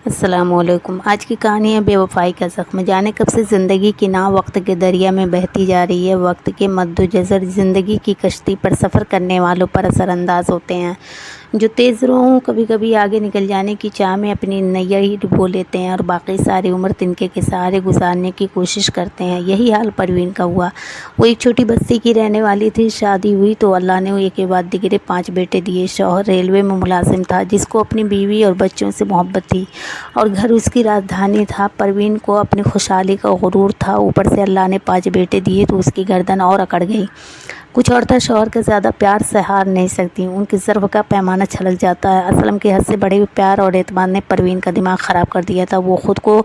السلام علیکم۔ آج کی کہانی ہے بے وفائی کا زخم۔ جانے کب سے زندگی کی ناؤ وقت کے دریا میں بہتی جا رہی ہے۔ وقت کے مد و جزر زندگی کی کشتی پر سفر کرنے والوں پر اثر انداز ہوتے ہیں، جو تیز روحوں کبھی کبھی آگے نکل جانے کی چاہ میں اپنی نیا ہی ڈبو لیتے ہیں اور باقی ساری عمر تنکے کے سہارے گزارنے کی کوشش کرتے ہیں۔ یہی حال پروین کا ہوا۔ وہ ایک چھوٹی بستی کی رہنے والی تھی۔ شادی ہوئی تو اللہ نے ایک کے بعد دیگرے 5 بیٹے دیے۔ شوہر ریلوے میں ملازم تھا، جس کو اپنی بیوی اور بچوں سے محبت تھی اور گھر اس کی راجدھانی تھا۔ پروین کو اپنی خوشحالی کا غرور تھا، اوپر سے اللہ نے 5 بیٹے دیے تو اس کی گردن اور اکڑ گئی۔ کچھ عورتیں شوہر کا زیادہ پیار سہار نہیں سکتی، ان کی ظرف کا پیمانہ چھلک جاتا ہے۔ اسلم کے حد سے بڑے پیار اور اعتماد نے پروین کا دماغ خراب کر دیا تھا۔ وہ خود کو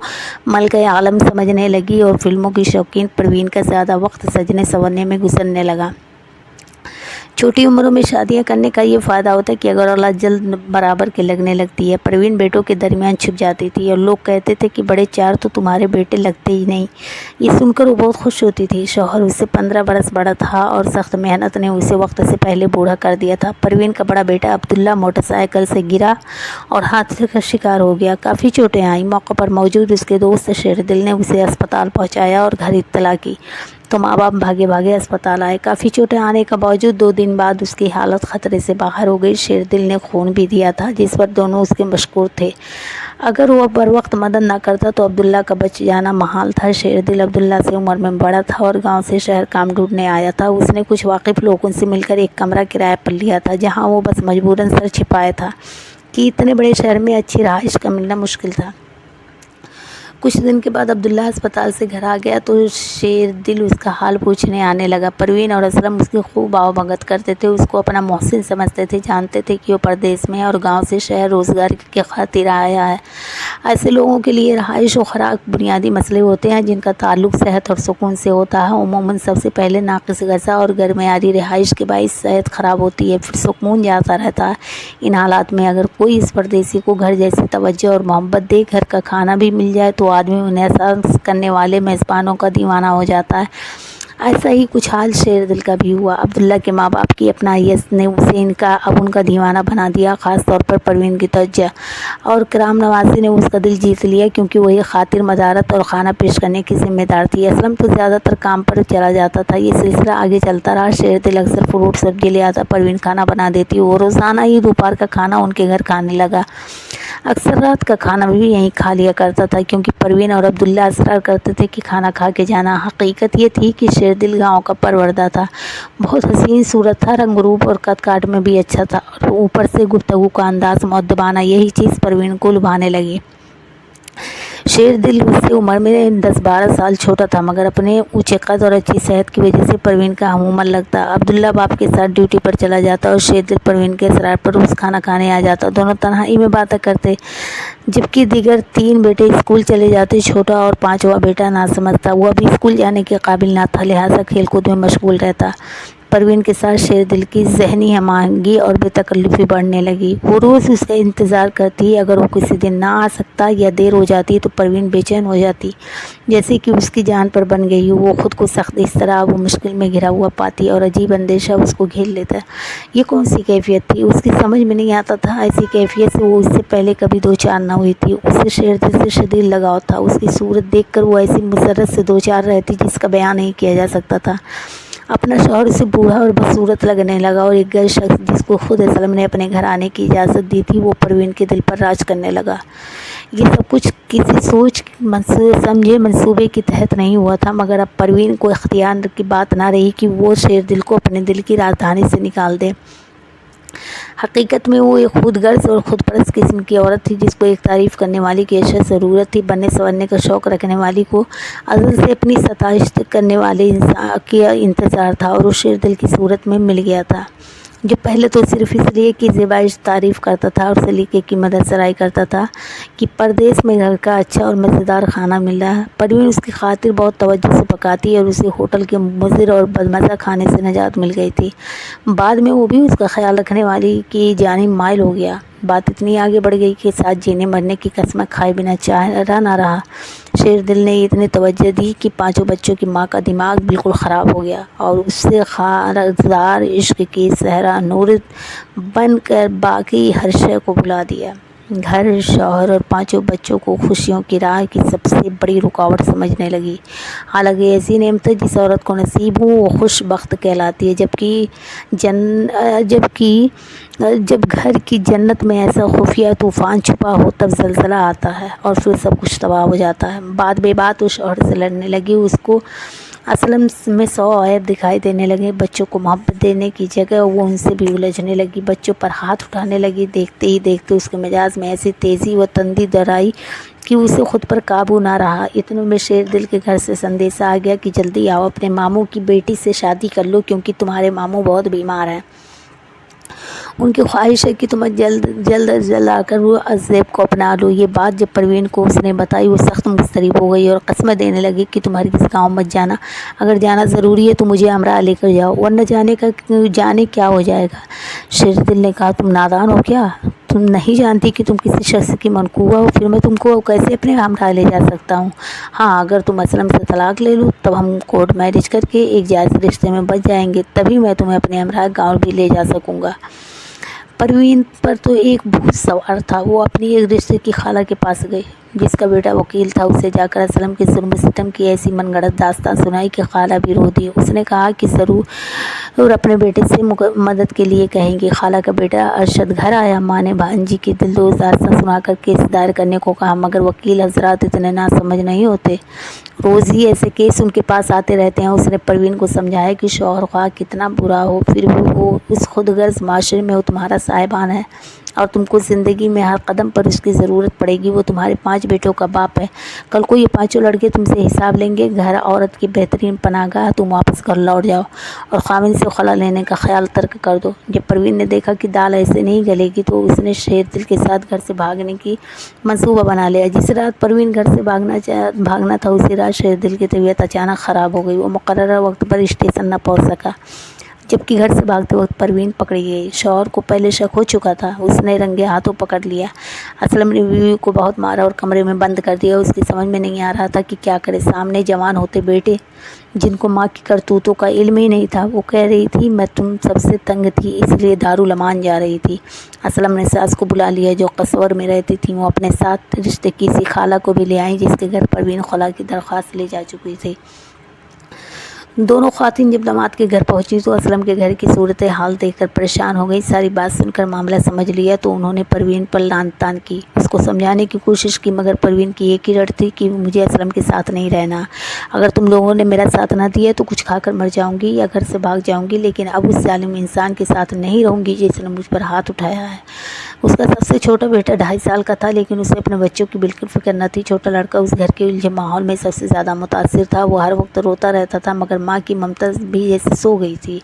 ملکہ عالم سمجھنے لگی اور فلموں کی شوقین پروین کا زیادہ وقت سجنے سنورنے میں گزرنے لگا۔ چھوٹی عمروں میں شادیاں کرنے کا یہ فائدہ ہوتا ہے کہ اگر اولاد جلد برابر کے لگنے لگتی ہے۔ پروین بیٹوں کے درمیان چھپ جاتی تھی اور لوگ کہتے تھے کہ بڑے 4 تو تمہارے بیٹے لگتے ہی نہیں۔ یہ سن کر وہ بہت خوش ہوتی تھی۔ شوہر اس سے 15 برس بڑا تھا اور سخت محنت نے اسے وقت سے پہلے بوڑھا کر دیا تھا۔ پروین کا بڑا بیٹا عبداللہ موٹر سائیکل سے گرا اور حادثے کا شکار ہو گیا۔ کافی چوٹیں آئیں۔ موقع پر موجود اس کے دوست شیردل نے اسے اسپتال پہنچایا اور گھر اطلاع کی تو ماں باپ بھاگے بھاگے اسپتال آئے۔ کافی چوٹیں آنے کا باوجود 2 دن بعد اس کی حالت خطرے سے باہر ہو گئی۔ شیردل نے خون بھی دیا تھا، جس پر دونوں اس کے مشکور تھے۔ اگر وہ بر وقت مدد نہ کرتا تو عبداللہ کا بچ جانا محال تھا۔ شیردل عبداللہ سے عمر میں بڑا تھا اور گاؤں سے شہر کام ڈھونڈنے آیا تھا۔ اس نے کچھ واقف لوگوں سے مل کر ایک کمرہ کرایہ پر لیا تھا، جہاں وہ بس مجبوراً سر چھپائے تھا کہ اتنے بڑے شہر میں اچھی رہائش کا ملنا مشکل تھا۔ کچھ دن کے بعد عبداللہ اسپتال سے گھر آ گیا تو شیردل اس کا حال پوچھنے آنے لگا۔ پروین اور اسلم اس کی خوب آؤ بھگت کرتے تھے، اس کو اپنا محسن سمجھتے تھے، جانتے تھے کہ وہ پردیس میں اور گاؤں سے شہر روزگار کی خاطر آیا ہے۔ ایسے لوگوں کے لیے رہائش و خوراک بنیادی مسئلے ہوتے ہیں، جن کا تعلق صحت اور سکون سے ہوتا ہے۔ عموماً سب سے پہلے ناقص غذا اور غیر معیاری رہائش کے باعث صحت خراب ہوتی ہے، پھر سکون جاتا رہتا ہے۔ ان حالات میں اگر کوئی اس پردیسی کو گھر جیسی توجہ اور محبت دے، گھر کا کھانا بھی مل جائے تو آدمی انہیں احساس کرنے والے میزبانوں کا دیوانہ ہو جاتا ہے۔ ایسا ہی کچھ حال شیردل کا بھی ہوا۔ عبداللہ کے ماں باپ کی اپنائیت نے اسے اب ان کا دیوانہ بنا دیا، خاص طور پر پروین کی توجہ اور کرام نوازی نے اس کا دل جیت لیا، کیونکہ وہی خاطر مدارت اور کھانا پیش کرنے کی ذمہ دار تھی۔ اسلم تو زیادہ تر کام پر چلا جاتا تھا۔ یہ سلسلہ آگے چلتا رہا۔ شیردل اکثر فروٹ سبزی لے آتا، پروین کھانا بنا دیتی، وہ روزانہ ہی دوپہر کا کھانا ان کے گھر کھانے لگا۔ اکثر رات کا کھانا بھی یہیں کھا لیا کرتا تھا، کیونکہ پروین اور عبداللہ اصرار کرتے تھے کہ کھانا کھا کے جانا۔ حقیقت یہ تھی کہ شیردل گاؤں کا پروردہ تھا، بہت حسین صورت تھا، رنگ روپ اور قد کاٹ میں بھی اچھا تھا، اور اوپر سے گفتگو کا انداز مؤدبانہ۔ یہی چیز پروین کو لبھانے لگی۔ شیردل اس سے عمر میں 10-12 سال چھوٹا تھا، مگر اپنے اونچے قد اور اچھی صحت کی وجہ سے پروین کا ہم عمر لگتا۔ عبداللہ باپ کے ساتھ ڈیوٹی پر چلا جاتا اور شیردل پروین کے اصرار پر روز کھانا کھانے آ جاتا۔ دونوں تنہائی میں باتیں کرتے، جبکہ دیگر 3 بیٹے اسکول چلے جاتے۔ چھوٹا اور 5واں بیٹا ناسمجھ تھا، وہ ابھی اسکول جانے کے قابل نہ تھا، لہٰذا کھیل کود میں مشغول رہتا۔ پروین کے ساتھ شیردل کی ذہنی ہم آہنگی اور بے تکلفی بڑھنے لگی۔ وہ روز اس کا انتظار کرتی، اگر وہ کسی دن نہ آ سکتا یا دیر ہو جاتی تو پروین بے چین ہو جاتی، جیسے کہ اس کی جان پر بن گئی ہو۔ وہ خود کو سخت اضطراب و مشکل میں گھرا ہوا پاتی اور عجیب اندیشہ اس کو گھیر لیتا۔ یہ کون سی کیفیت تھی، اس کی سمجھ میں نہیں آتا تھا۔ ایسی کیفیت سے وہ اس سے پہلے کبھی 2-4 نہ ہوئی تھی۔ اسے شیردل سے شدید لگاؤ تھا۔ اس کی صورت دیکھ کر وہ ایسی مسرت سے 2-4 رہتی جس کا بیان نہیں کیا جا سکتا تھا۔ اپنا شوہر اسے بوڑھا اور بدصورت لگنے لگا، اور ایک غیر شخص جس کو خود اسلم نے اپنے گھر آنے کی اجازت دی تھی، وہ پروین کے دل پر راج کرنے لگا۔ یہ سب کچھ کسی سوچ سمجھے منصوبے کے تحت نہیں ہوا تھا، مگر اب پروین کو اختیار کی بات نہ رہی کہ وہ شیردل کو اپنے دل کی راجدھانی سے نکال دے۔ حقیقت میں وہ ایک خود غرض اور خود پرست قسم کی عورت تھی، جس کو ایک تعریف کرنے والی کی اشد ضرورت تھی۔ بننے سنورنے کا شوق رکھنے والی کو ازل سے اپنی ستائش کرنے والے انسان کا انتظار تھا، اور اس شیردل کی صورت میں مل گیا تھا، جو پہلے تو صرف اس لیے کہ زیبائش تعریف کرتا تھا اور سلیقے کی مدد سرائی کرتا تھا کہ پردیس میں گھر کا اچھا اور مزیدار کھانا مل رہا ہے۔ پروین اس کی خاطر بہت توجہ سے پکاتی اور اسے ہوٹل کے مضر اور بدمزہ کھانے سے نجات مل گئی تھی۔ بعد میں وہ بھی اس کا خیال رکھنے والی کی جانب مائل ہو گیا۔ بات اتنی آگے بڑھ گئی کہ ساتھ جینے مرنے کی قسمیں کھائے بنا چارہ نہ رہا۔ شیردل نے اتنی توجہ دی کہ 5 بچوں کی ماں کا دماغ بالکل خراب ہو گیا، اور اس سے خارزار عشق کی صحرا نورد بن کر باقی ہر شے کو بھلا دیا۔ گھر، شوہر اور 5 بچوں کو خوشیوں کی راہ کی سب سے بڑی رکاوٹ سمجھنے لگی۔ حالانکہ ایسی نعمت جس عورت کو نصیب ہو وہ خوش بخت کہلاتی ہے، جب گھر کی جنت میں ایسا خفیہ طوفان چھپا ہو تب زلزلہ آتا ہے اور پھر سب کچھ تباہ ہو جاتا ہے۔ بات بے بات وہ شوہر سے لڑنے لگی، اس کو اسلم میں 100 عیب دکھائی دینے لگے۔ بچوں کو محبت دینے کی جگہ وہ ان سے بھی الجھنے لگی، بچوں پر ہاتھ اٹھانے لگی۔ دیکھتے ہی دیکھتے اس کے مزاج میں ایسی تیزی و تندی در آئی کہ اسے خود پر قابو نہ رہا۔ اتنے میں شیردل کے گھر سے سندیشہ آ گیا کہ جلدی آؤ، اپنے ماموں کی بیٹی سے شادی کر لو کیونکہ تمہارے ماموں بہت بیمار ہیں۔ ان کی خواہش ہے کہ تم جلد آ کر وہ عزیب کو اپنا لو۔ یہ بات جب پروین کو اس نے بتائی وہ سخت مضطرب ہو گئی اور قسمیں دینے لگی کہ تم ہرگز گاؤں مت جانا، اگر جانا ضروری ہے تو مجھے ہمراہ لے کر جاؤ، ورنہ جانے کیا ہو جائے گا۔ شیردل نے کہا، تم نادان ہو کیا؟ تم نہیں جانتی کہ تم کسی شخص کی منقوہ ہو، پھر میں تم کو کیسے اپنے ہمراہ لے جا سکتا ہوں؟ ہاں، اگر تم اسلم سے طلاق لے لو تب ہم کورٹ میرج کر کے ایک جائز رشتے میں بچ جائیں گے، تبھی میں تمہیں اپنے ہمراہ گاؤں بھی لے جا سکوں گا۔ پروین پر تو ایک بھوت سوار تھا۔ وہ اپنی ایک رشتے کی خالہ کے پاس گئی جس کا بیٹا وکیل تھا، اسے جا کر اسلم کے ظلم و ستم کی ایسی من گھڑت داستان سنائی کہ خالہ بھی رو دی۔ اس نے کہا کہ ضرور اپنے بیٹے سے مدد کے لیے کہیں گی۔ خالہ کا بیٹا ارشد گھر آیا، ماں نے بھانجی کی دلدوز داستان سنا کر کیس دائر کرنے کو کہا، مگر وکیل حضرات اتنے نا سمجھ نہیں ہوتے، روز ہی ایسے کیس ان کے پاس آتے رہتے ہیں۔ اس نے پروین کو سمجھایا کہ شوہر خواہ کتنا برا ہو پھر بھی وہ اس خود غرض معاشرے میں وہ تمہارا صاحبان ہے اور تم کو زندگی میں ہر قدم پر اس کی ضرورت پڑے گی۔ وہ تمہارے 5 بیٹوں کا باپ ہے، کل کو یہ 5 لڑکے تم سے حساب لیں گے۔ گھر عورت کی بہترین پناہ گاہ، تم واپس گھر لوٹ جاؤ اور خاوند سے خلا لینے کا خیال ترک کر دو۔ جب پروین نے دیکھا کہ دال ایسے نہیں گلے گی تو اس نے شیردل کے ساتھ گھر سے بھاگنے کی منصوبہ بنا لیا۔ جس رات پروین گھر سے بھاگنا تھا اسی رات شیردل کی طبیعت اچانک خراب ہو گئی، وہ مقررہ وقت پر اسٹیشن نہ پہنچ سکا، جبکہ گھر سے بھاگتے وقت پروین پکڑی گئی۔ شوہر کو پہلے شک ہو چکا تھا، اس نے رنگے ہاتھوں پکڑ لیا۔ اسلم نے بیوی کو بہت مارا اور کمرے میں بند کر دیا۔ اس کی سمجھ میں نہیں آ رہا تھا کہ کیا کرے۔ سامنے جوان ہوتے بیٹے جن کو ماں کی کرتوتوں کا علم ہی نہیں تھا، وہ کہہ رہی تھی میں تم سب سے تنگ تھی اس لیے دارالمان جا رہی تھی۔ اسلم نے ساس کو بلا لیا جو قصور میں رہتی تھی، وہ اپنے ساتھ رشتے کی سی خالہ کو بھی لے آئیں جس کے گھر پروین خلا کی درخواست لے جا چکی تھی۔ دونوں خواتین جب داماد کے گھر پہنچی تو اسلم کے گھر کی صورت حال دیکھ کر پریشان ہو گئی۔ ساری بات سن کر معاملہ سمجھ لیا تو انہوں نے پروین پر لعن طعن کی، اس کو سمجھانے کی کوشش کی، مگر پروین کی ایک ہی رٹ تھی کہ مجھے اسلم کے ساتھ نہیں رہنا، اگر تم لوگوں نے میرا ساتھ نہ دیا تو کچھ کھا کر مر جاؤں گی یا گھر سے بھاگ جاؤں گی، لیکن اب اس ظالم انسان کے ساتھ نہیں رہوں گی جس نے مجھ پر ہاتھ اٹھایا ہے۔ اس کا سب سے چھوٹا بیٹا 2.5 سال کا تھا، لیکن اسے اپنے بچوں کی بالکل فکر نہ تھی۔ چھوٹا لڑکا اس گھر کے الجھے ماحول میں سب سے زیادہ متاثر تھا، وہ ہر وقت روتا رہتا تھا، مگر ماں کی ممتا بھی جیسے سو گئی تھی،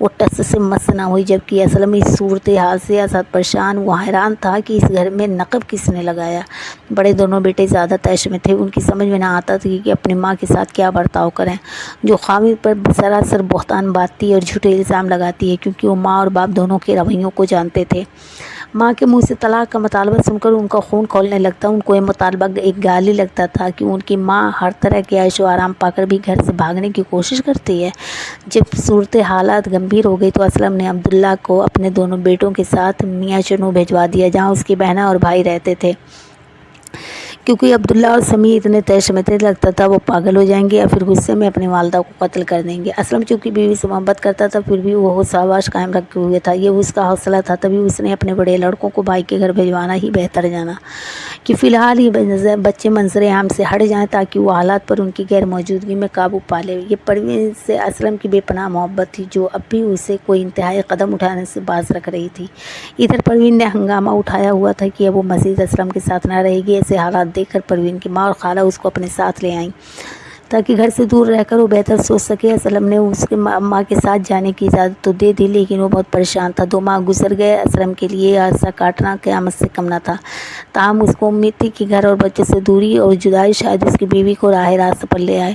وہ ٹس سے مس نہ ہوئی۔ جبکہ اسلم اس صورتحال سے ازحد پریشان، وہ حیران تھا کہ اس گھر میں نقب کس نے لگایا۔ بڑے دونوں بیٹے زیادہ طیش میں تھے، ان کی سمجھ میں نہ آتا تھا کہ اپنی ماں کے ساتھ کیا برتاؤ کریں، جو خاوند پر سراسر بہتان باندھتی اور جھوٹے الزام لگاتی ہے، کیونکہ وہ ماں اور باپ دونوں کے رویوں کو جانتے تھے۔ ماں کے منہ سے طلاق کا مطالبہ سن کر ان کا خون کھولنے لگتا، ان کو یہ مطالبہ ایک گالی لگتا تھا کہ ان کی ماں ہر طرح کے عیش و آرام پا کر بھی گھر سے بھاگنے کی کوشش کرتی ہے۔ جب صورتحالات گمبھیر ہو گئی تو اسلم نے عبداللہ کو اپنے دونوں بیٹوں کے ساتھ میاں چنو بھجوا دیا جہاں اس کی بہنیں اور بھائی رہتے تھے، کیونکہ عبداللہ اور سمیع اتنے طیش میں تھے لگتا تھا وہ پاگل ہو جائیں گے یا پھر غصے میں اپنی والدہ کو قتل کر دیں گے۔ اسلم چونکہ بیوی سے محبت کرتا تھا پھر بھی وہ ہوش آواش قائم رکھے ہوئے تھا، یہ اس کا حوصلہ تھا، تبھی اس نے اپنے بڑے لڑکوں کو بھائی کے گھر بھجوانا ہی بہتر جانا کہ فی الحال یہ بچے منظر عام سے ہٹ جائیں تاکہ وہ حالات پر ان کی غیر موجودگی میں قابو پا لے۔ یہ پروین سے اسلم کی بے پناہ محبت تھی جو اب بھی اسے کوئی انتہائی قدم اٹھانے سے باز رکھ رہی تھی۔ ادھر پروین نے ہنگامہ اٹھایا ہوا تھا کہ اب وہ مزید اسلم کے ساتھ نہ رہے گی۔ ایسے حالات دیکھ کر پروین کی ماں اور خالہ اس کو اپنے ساتھ لے آئیں تاکہ گھر سے دور رہ کر وہ بہتر سوچ سکے۔ اسلم نے اس کے ماں کے ساتھ جانے کی اجازت تو دے دی لیکن وہ بہت پریشان تھا۔ 2 ماہ گزر گئے، اسلم کے لیے عرصہ کاٹنا قیامت سے کم نہ تھا، تاہم اس کو امید تھی کہ گھر اور بچوں سے دوری اور جدائی شاید اس کی بیوی کو راہ راست پر لے آئے۔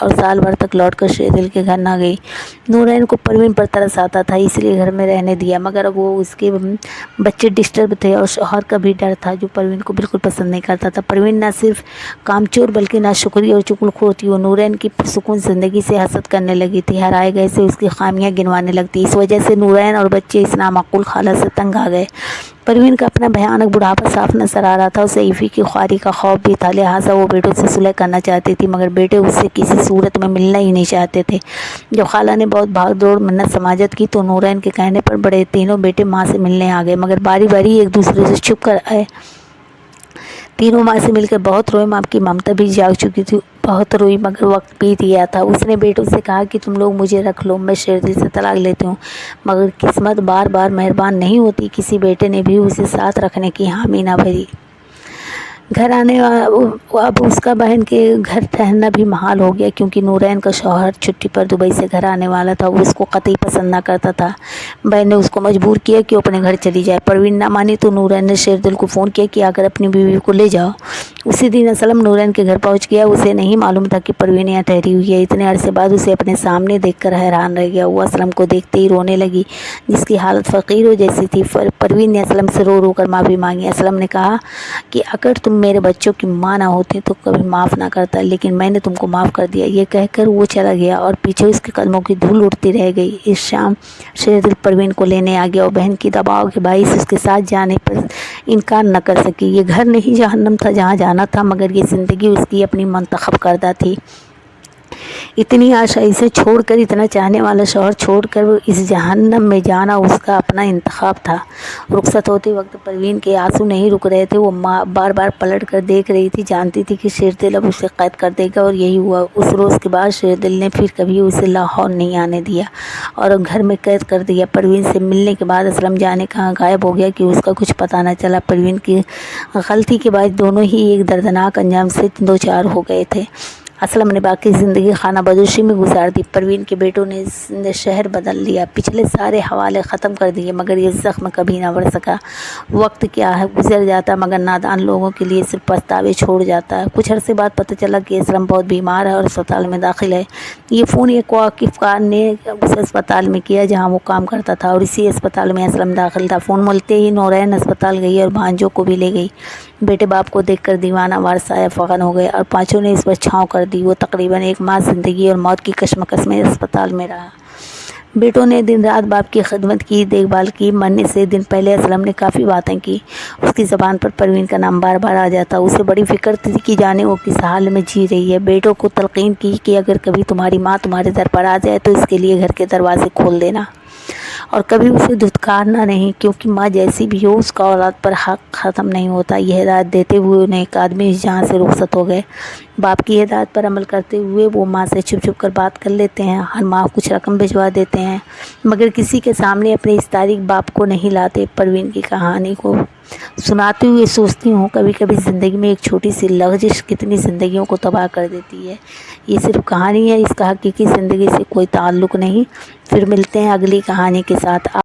اور سال بھر تک لوٹ کر شیردل کے گھر نہ گئی۔ نورین کو پروین پر ترس آتا تھا، اس لیے گھر میں رہنے دیا، مگر اب وہ اس کے بچے ڈسٹرب تھے اور شوہر کا بھی ڈر تھا جو پروین کو بالکل پسند نہیں کرتا تھا۔ پروین نہ صرف کامچور بلکہ ناشکری اور چغل خور تھی۔ وہ نورین کی پرسکون زندگی سے حسد کرنے لگی تھی، ہر آئے گئے سے اس کی خامیاں گنوانے لگتی۔ اس وجہ سے نورین اور بچے اس نامعقول خالہ سے تنگ آ گئے۔ پروین کا اپنا بھیانک بڑھاپا صاف نظر آ رہا تھا، اسے ایفی کی خواری کا خوف بھی تھا، لہٰذا وہ بیٹوں سے صلح کرنا چاہتی تھی، مگر بیٹے اس سے کسی صورت میں ملنا ہی نہیں چاہتے تھے۔ جب خالہ نے بہت بھاگ دوڑ منت سماجت کی تو نورین کے کہنے پر بڑے تینوں بیٹے ماں سے ملنے آ گئے، مگر باری باری ایک دوسرے سے چھپ کر آئے۔ تینوں ماں سے مل کر بہت روئے، ماں کی ممتا بھی جاگ چکی تھی، بہت روئی، مگر وقت بیت گیا تھا۔ اس نے بیٹوں سے کہا کہ تم لوگ مجھے رکھ لو، میں شیردل سے طلاق لیتی ہوں، مگر قسمت بار بار مہربان نہیں ہوتی، کسی بیٹے نے بھی اسے ساتھ رکھنے کی حامی نہ بھری۔ گھر آنے اب اس کا بہن کے گھر ٹھہرنا بھی محال ہو گیا، کیونکہ نورین کا شوہر چھٹی پر دبئی سے گھر آنے والا تھا۔ وہ اس کو قطعی پسند نہ کرتا تھا۔ بہن نے اس کو مجبور کیا کہ وہ اپنے گھر چلی جائے۔ پروین نہ مانی تو نورین نے شیردل کو فون کیا کہ آ کر اپنی بیوی کو لے جاؤ۔ اسی دن اسلم نورین کے گھر پہنچ گیا۔ اسے نہیں معلوم تھا کہ پروین یہاں ٹھہری ہوئی ہے۔ اتنے عرصے بعد اسے اپنے سامنے دیکھ کر حیران رہ گیا۔ وہ اسلم کو دیکھتے ہی رونے لگی، جس کی حالت فقیروں جیسی تھی۔ پروین نے اسلم سے رو رو کر معافی مانگی۔ اسلم نے کہا کہ اگر تم میرے بچوں کی ماں نہ ہوتی تو کبھی معاف نہ کرتا، لیکن میں نے تم کو معاف کر دیا۔ یہ کہہ کر وہ چلا گیا اور پیچھے اس کے قدموں کی دھول اڑتی رہ گئی۔ اس شام شیردل پروین کو لینے آ گیا اور بہن کی دباؤ کے باعث اس کے ساتھ جانے پر انکار نہ کر سکی۔ یہ گھر نہیں جہنم تھا جہاں جانا تھا، مگر یہ زندگی اس کی اپنی منتخب کردہ تھی۔ اتنی آشا اسے چھوڑ کر، اتنا چاہنے والا شوہر چھوڑ کر اس جہنم میں جانا اس کا اپنا انتخاب تھا۔ رخصت ہوتے وقت پروین کے آنسو نہیں رک رہے تھے۔ وہ بار بار پلٹ کر دیکھ رہی تھی، جانتی تھی کہ شیردل اب اسے قید کر دے گا، اور یہی ہوا۔ اس روز کے بعد شیردل نے پھر کبھی اسے لاہور نہیں آنے دیا اور گھر میں قید کر دیا۔ پروین سے ملنے کے بعد اسلم جانے کہاں غائب ہو گیا کہ اس کا کچھ پتہ نہ چلا۔ پروین کی غلطی کے بعد دونوں ہی ایک دردناک انجام سے دوچار ہو گئے تھے۔ اسلم نے باقی زندگی خانہ بدوشی میں گزار دی۔ پروین کے بیٹوں نے شہر بدل لیا، پچھلے سارے حوالے ختم کر دیے، مگر یہ زخم کبھی نہ بڑھ سکا۔ وقت کیا ہے، گزر جاتا، مگر نادان لوگوں کے لیے صرف پچھتاوے چھوڑ جاتا ہے۔ کچھ عرصے بعد پتہ چلا کہ اسلم بہت بیمار ہے اور اسپتال میں داخل ہے۔ یہ فون ایک واقف کار نے اس اسپتال میں کیا جہاں وہ کام کرتا تھا، اور اسی اسپتال میں اسلم داخل تھا۔ فون ملتے ہی نورین اسپتال گئی اور بھانجوں کو بھی لے گئی۔ بیٹے باپ کو دیکھ کر دیوانہ وار سایہ فغن ہو گئے اور پانچوں نے اس پر چھاؤں کر دی۔ وہ تقریباً ایک ماہ زندگی اور موت کی کشمکش میں اسپتال میں رہا۔ بیٹوں نے دن رات باپ کی خدمت کی، دیکھ بھال کی۔ مرنے سے دن پہلے اسلم نے کافی باتیں کی۔ اس کی زبان پر پروین کا نام بار بار آ جاتا۔ اسے بڑی فکر تھی کہ جانے وہ کس حال میں جی رہی ہے۔ بیٹوں کو تلقین کی کہ اگر کبھی تمہاری ماں تمہارے در پر آ جائے تو اس کے لیے گھر کے دروازے کھول دینا اور کبھی اسے دھتکارنا نہیں، کیونکہ ماں جیسی بھی ہو اس کا اولاد پر حق ختم نہیں ہوتا۔ یہ ہدایت دیتے ہوئے انہیں ایک آدمی اس جہاں سے رخصت ہو گئے۔ باپ کی ہدایت پر عمل کرتے ہوئے وہ ماں سے چھپ چھپ کر بات کر لیتے ہیں، ہر ماہ کچھ رقم بھجوا دیتے ہیں، مگر کسی کے سامنے اپنے اس تاریک باپ کو نہیں لاتے۔ پروین کی کہانی کو سناتے ہوئے سوچتی ہوں، کبھی کبھی زندگی میں ایک چھوٹی سی لغزش کتنی زندگیوں کو تباہ کر دیتی ہے۔ یہ صرف کہانی ہے، اس کا حقیقی زندگی سے کوئی تعلق نہیں۔ پھر ملتے ہیں اگلی کہانی کے ساتھ۔